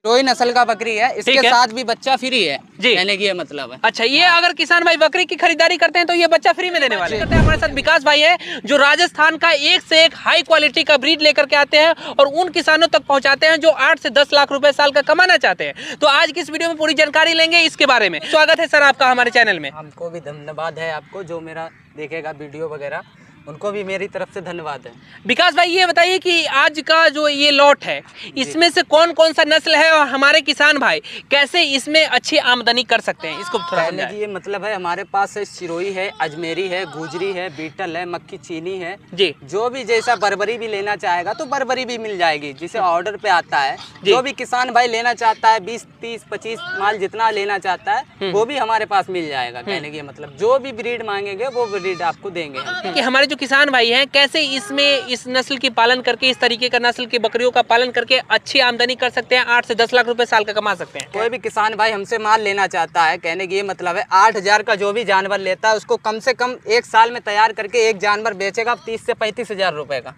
रोई नस्ल का बकरी है, इसके साथ भी बच्चा फ्री है जी, कहने की ये मतलब है। अच्छा, ये अगर किसान भाई बकरी की खरीदारी करते हैं तो ये बच्चा फ्री में देने वाले हैं। हमारे साथ विकास भाई है जो राजस्थान का एक से एक हाई क्वालिटी का ब्रीड लेकर के आते हैं और उन किसानों तक पहुंचाते हैं जो 8 से 10 लाख रुपए साल का कमाना चाहते हैं। तो आज की इस वीडियो में पूरी जानकारी लेंगे इसके बारे में। स्वागत है सर आपका हमारे चैनल में। हमको भी धन्यवाद है, आपको जो मेरा देखेगा वीडियो वगैरह उनको भी मेरी तरफ से धन्यवाद है। विकास भाई ये बताइए कि आज का जो ये लॉट है इसमें से कौन कौन सा नस्ल है और हमारे किसान भाई कैसे इसमें अच्छी आमदनी कर सकते हैं, इसको थोड़ा समझाएं। ये मतलब है हमारे पास सिरोही है, अजमेरी है, गुजरी है, बीटल है, मक्खी चीनी है जी। जो भी जैसा बर्बरी भी लेना चाहेगा तो बर्बरी भी मिल जाएगी, जिसे ऑर्डर पे आता है। जो भी किसान भाई लेना चाहता है 20, 30, 25 माल जितना लेना चाहता है वो भी हमारे पास मिल जाएगा। कहने की मतलब जो भी ब्रीड मांगेंगे वो ब्रीड आपको देंगे। कि हमारे जो किसान भाई हैं कैसे इसमें इस नस्ल की पालन करके, इस तरीके का नस्ल की बकरियों का पालन करके अच्छी आमदनी कर सकते हैं, 8 से 10 लाख रुपए साल का कमा सकते हैं। कोई भी किसान भाई हमसे माल लेना चाहता है, कहने की ये मतलब है 8,000 का जो भी जानवर लेता है उसको कम से कम 1 साल में तैयार करके एक जानवर बेचेगा 30 से 35 हजार रुपए का।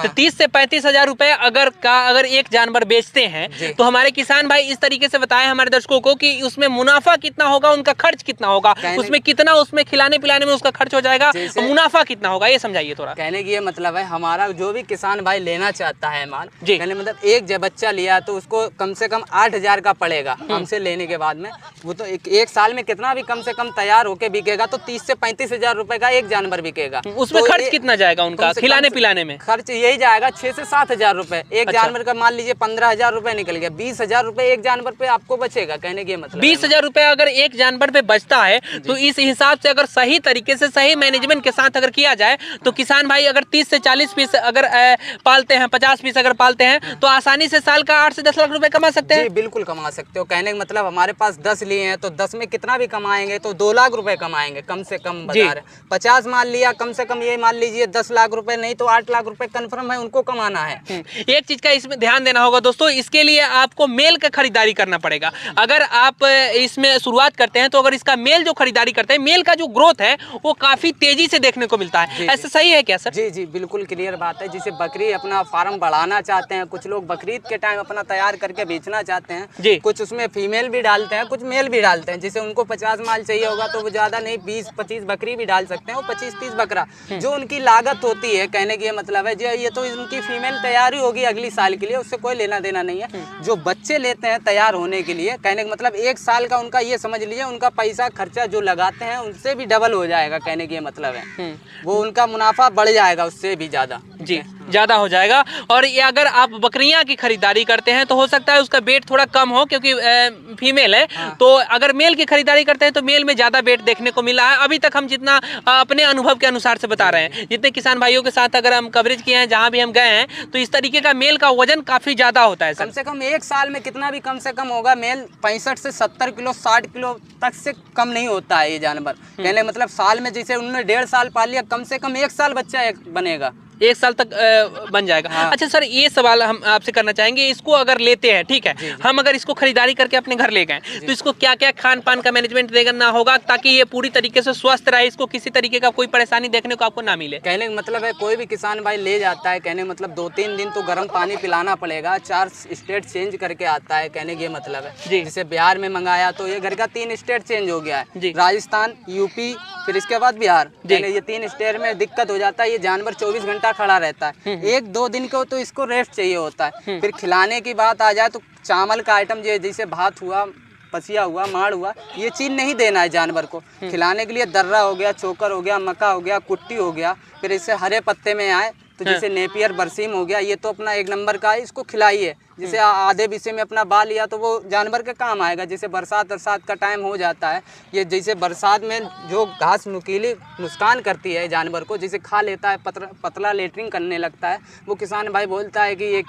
तो 30 से 35 हजार रुपए अगर एक जानवर बेचते हैं तो हमारे किसान भाई इस तरीके से बताएं हमारे दर्शकों को कि उसमें मुनाफा कितना होगा, उनका खर्च कितना होगा, उसमें कितना उसमें खिलाने पिलाने में उसका खर्च हो जाएगा, मुनाफा कितना होगा, ये समझाइए थोड़ा। कहने की ये मतलब है हमारा जो भी किसान भाई लेना चाहता है माल, कहने मतलब एक जब बच्चा लिया तो उसको कम से कम 8,000 का पड़ेगा हमसे लेने के बाद में। वो तो एक साल में कितना भी कम से कम तैयार होके बिकेगा तो 30 से 35 हजार रुपए का एक जानवर बिकेगा। उसमें खर्च कितना जाएगा उनका खिलाने पिलाने में? खर्च यही जाएगा 6 से 7 हजार रुपए एक जानवर का। मान लीजिए 15,000 रुपए निकल गया, 20,000 रुपए एक जानवर पे आपको बचेगा। कहने के मतलब 20,000 रुपए अगर एक जानवर पे बचता है तो इस हिसाब से अगर सही तरीके से सही मैनेजमेंट के साथ अगर किया जाए तो किसान भाई अगर 30 से 40 पीस अगर पालते हैं, 50 पीस अगर पालते हैं तो आसानी से साल का 8 से 10 लाख रुपए कमा सकते हैं। जी बिल्कुल कमा सकते हो। कहने का मतलब हमारे पास 10 लिए हैं तो 10 में कितना भी कमाएंगे तो 2 लाख रुपए कमाएंगे कम से कम। बता रहे 50 माल लिया कम से कम ये मान लीजिए 10 लाख रुपए, नहीं तो 8 लाख रुपए कन्फर्म है उनको कमाना है। एक चीज का इसमें ध्यान देना होगा दोस्तों, इसके लिए आपको मेल का खरीदारी करना पड़ेगा। अगर आप इसमें शुरुआत करते हैं तो अगर इसका मेल जो खरीदारी करते हैं, मेल का जो ग्रोथ है वो काफी तेजी से देखने को मिलता है। ऐसा सही है क्या सर? जी जी बिल्कुल क्लियर बात है। जिसे बकरी अपना फार्म बढ़ाना चाहते हैं, कुछ लोग बकरीद के टाइम अपना तैयार करके बेचना चाहते हैं, कुछ उसमें फीमेल भी डालते हैं, कुछ मेल भी डालते हैं। जिसे उनको 50 माल चाहिए होगा तो वो ज्यादा नहीं 20-25 बकरी भी डाल सकते हैं, वो 25-30 बकरा जो उनकी लागत होती है। कहने की मतलब है जो ये तो उनकी फीमेल तैयारी होगी अगली साल के लिए, उससे कोई लेना देना नहीं है। जो बच्चे लेते हैं तैयार होने के लिए, कहने का मतलब 1 साल का उनका ये समझ लीजिए उनका पैसा खर्चा जो लगाते हैं उनसे भी डबल हो जाएगा। कहने की मतलब है वो उनका मुनाफा बढ़ जाएगा उससे भी ज्यादा। जी ज़्यादा हो जाएगा। और ये अगर आप बकरियां की खरीदारी करते हैं तो हो सकता है उसका वेट थोड़ा कम हो क्योंकि फीमेल है। तो अगर मेल की खरीदारी करते हैं तो मेल में ज़्यादा वेट देखने को मिला है। अभी तक हम जितना अपने अनुभव के अनुसार से बता रहे हैं, जितने किसान भाइयों के साथ अगर हम कवरेज किए हैं, जहाँ भी हम गए हैं, तो इस तरीके का मेल का वजन काफ़ी ज़्यादा होता है। कम से कम एक साल में कितना भी कम से कम होगा मेल 65 से 70 किलो 60 किलो तक से कम नहीं होता है ये जानवर। कहने मतलब साल में जैसे उन्होंने 1.5 साल पाल लिया, कम से कम 1 साल बच्चा बनेगा, 1 साल तक बन जाएगा। हाँ। अच्छा सर, ये सवाल हम आपसे करना चाहेंगे, इसको अगर लेते हैं, ठीक है, हम अगर इसको खरीदारी करके अपने घर ले गए तो इसको क्या क्या खान पान का मैनेजमेंट देना होगा ताकि ये पूरी तरीके से स्वस्थ रहे, इसको किसी तरीके का कोई परेशानी देखने को आपको ना मिले? कहने का मतलब है कोई भी किसान भाई ले जाता है, कहने का मतलब 2-3 दिन तो गर्म पानी पिलाना पड़ेगा। 4 स्टेट चेंज करके आता है। कहने का ये मतलब है जैसे बिहार में मंगाया तो ये घर का 3 स्टेट चेंज हो गया है, राजस्थान, यूपी, फिर इसके बाद बिहार। ये 3 स्टेट में दिक्कत हो जाता है। ये जानवर 24 घंटा खड़ा रहता है, 1-2 दिन को तो इसको रेस्ट चाहिए होता है। फिर खिलाने की बात आ जाए तो चावल का आइटम जैसे भात हुआ, पसिया हुआ, माड़ हुआ, ये चीज़ नहीं देना है जानवर को। खिलाने के लिए दर्रा हो गया, चोकर हो गया, मक्का हो गया, कुट्टी हो गया, फिर इससे हरे पत्ते में आए तो जैसे नेपियर बरसीम हो गया, ये तो अपना 1 नंबर का है, इसको खिलाइए। जैसे आधे विषय में अपना बाल लिया तो वो जानवर के काम आएगा। जैसे बरसात का टाइम हो जाता है, ये जैसे बरसात में जो घास नुकीली नुकसान करती है जानवर को, जैसे खा लेता है, पतला लेटरिंग करने लगता है, वो किसान भाई बोलता है कि ये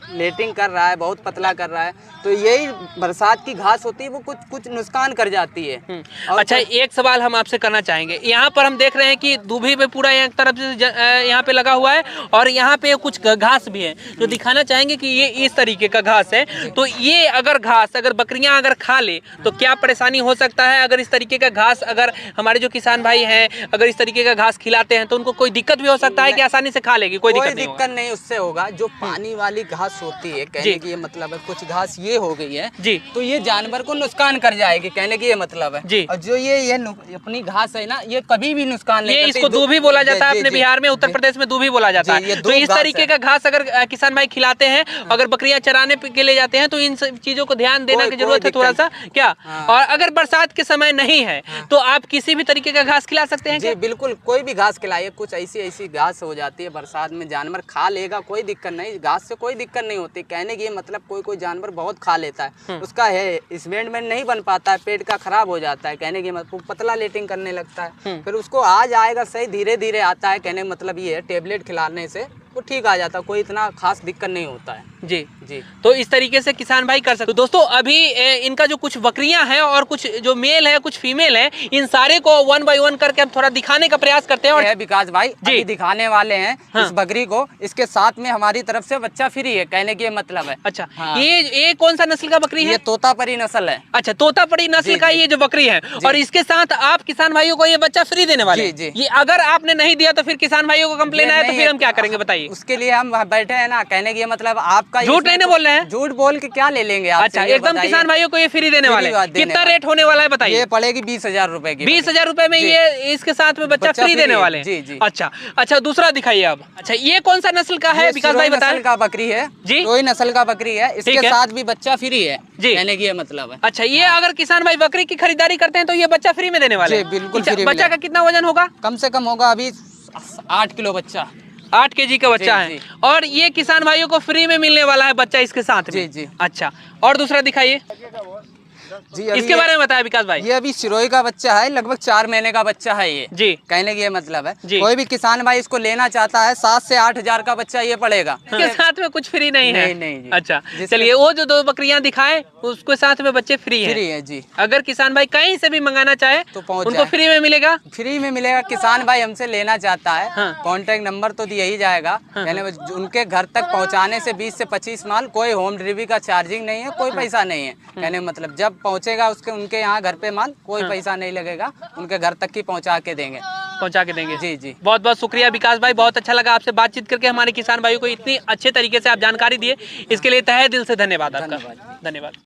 लेटिंग कर रहा है, बहुत पतला कर रहा है, तो यही बरसात की घास होती है, वो कुछ नुकसान कर जाती है। अच्छा, एक सवाल हम आपसे करना चाहेंगे। यहाँ पर हम देख रहे हैं कि दूभी पे पूरा एक तरफ से यहाँ पे लगा हुआ है और यहाँ पे कुछ घास भी है जो दिखाना चाहेंगे कि ये इस तरीके का घास है। तो ये अगर घास अगर बकरियाँ अगर खा ले तो क्या परेशानी हो सकता है? अगर इस तरीके का घास अगर हमारे जो किसान भाई हैं अगर इस तरीके का घास खिलाते हैं तो उनको कोई दिक्कत भी हो सकता है कि आसानी से खा लेगी? कोई दिक्कत नहीं उससे होगा। जो पानी वाली घास घास होती है, कहने की ये मतलब है, कुछ घास ये हो गई है जी, तो ये जानवर को नुकसान कर जाएगी, कहने की ये मतलब है जी। और जो ये अपनी घास है ना, ये कभी भी नुकसान नहीं ये करती। इसको दूभी बोला जाता है, अपने बिहार में, उत्तर प्रदेश में दूभी बोला जाता है। तो इस तरीके का घास अगर किसान भाई खिलाते हैं, अगर बकरियां चराने के लिए जाते हैं तो इन सब चीजों को ध्यान देना की जरूरत है थोड़ा सा क्या। और अगर बरसात के समय नहीं है तो आप किसी भी तरीके का घास खिला सकते हैं जी, बिल्कुल कोई भी घास खिलाइए। कुछ ऐसी घास हो जाती है बरसात में, जानवर खा लेगा, कोई दिक्कत नहीं, घास से कोई दिक्कत नहीं होती। कहने की मतलब कोई जानवर बहुत खा लेता है, उसका है स्मेंट में नहीं बन पाता है, पेट का खराब हो जाता है, कहने की मतलब पतला लेटिंग करने लगता है, फिर उसको आ जाएगा सही, धीरे धीरे आता है। कहने का मतलब ये है टेबलेट खिलाने से वो ठीक आ जाता है, कोई इतना खास दिक्कत नहीं होता है। जी जी, तो इस तरीके से किसान भाई कर सकते। तो दोस्तों अभी इनका जो कुछ बकरियां हैं और कुछ जो मेल है कुछ फीमेल है, इन सारे को 1 बाय 1 करके हम थोड़ा दिखाने का प्रयास करते हैं। और विकास भाई अभी दिखाने वाले हैं इस बकरी को, इसके साथ में हमारी तरफ से बच्चा फ्री है, कहने की मतलब है। अच्छा, ये कौन सा नस्ल का बकरी है? ये तोतापरी नस्ल है। अच्छा, तोतापरी नस्ल का ये जो बकरी है, और इसके साथ आप किसान भाइयों को ये बच्चा फ्री देने वाले हैं। ये अगर आपने नहीं दिया तो फिर किसान भाइयों को कंप्लेन आया तो फिर हम क्या करेंगे बताइए? उसके लिए हम बैठे हैं ना, कहने की मतलब आपका झूठ नहीं बोल रहे हैं, झूठ बोल के क्या ले लेंगे आप? अच्छा, एकदम किसान भाइयों को ये फ्री देने वाले हैं। कितना रेट होने वाला है बताइए? ये पड़ेगी 20,000 रुपए की। 20,000 रुपए में ये इसके साथ में बच्चा फ्री देने वाले हैं। जी जी। अच्छा, दूसरा दिखाइए अब। अच्छा, ये कौन सा नस्ल का है विकास भाई बताएं? नस्ल का बकरी है जी, कोई नस्ल का बकरी है, इसके साथ भी बच्चा फ्री है जी, कहने की मतलब है। अच्छा, ये अगर किसान भाई बकरी की खरीदारी करते हैं तो ये बच्चा फ्री में देने वाले हैं? बिल्कुल। बच्चा का कितना वजन होगा? कम से कम होगा अभी 8 किलो बच्चा, 8 केजी का बच्चा है, और ये किसान भाइयों को फ्री में मिलने वाला है बच्चा इसके साथ में। जी। अच्छा, और दूसरा दिखाइए जी, इसके बारे में बताया विकास भाई। ये अभी सिरोही का बच्चा है, लगभग 4 महीने का बच्चा है ये जी, कहने की ये मतलब है। कोई भी किसान भाई इसको लेना चाहता है, 7 से 8 हजार का बच्चा ये पड़ेगा। इसके साथ में कुछ फ्री नहीं है? नहीं जी। अच्छा, चलिए, वो जो 2 बकरियां दिखाए उसके साथ में बच्चे फ्री है जी। अगर किसान भाई कहीं से भी मंगाना चाहे तो उनको फ्री में मिलेगा? फ्री में मिलेगा। किसान भाई हमसे लेना चाहता है, कॉन्टेक्ट नंबर तो दिया ही जाएगा, उनके घर तक पहुँचाने से 20 से 25 माल, कोई होम डिलीवरी का चार्जिंग नहीं है, कोई पैसा नहीं है, कहने मतलब जब पहुँचेगा उनके यहाँ घर पे माल, कोई पैसा नहीं लगेगा, उनके घर तक ही पहुँचा के देंगे। जी जी। बहुत बहुत शुक्रिया विकास भाई, बहुत अच्छा लगा आपसे बातचीत करके, हमारे किसान भाइयों को इतनी अच्छे तरीके से आप जानकारी दिए, इसके लिए तहे दिल से धन्यवाद आपका। धन्यवाद।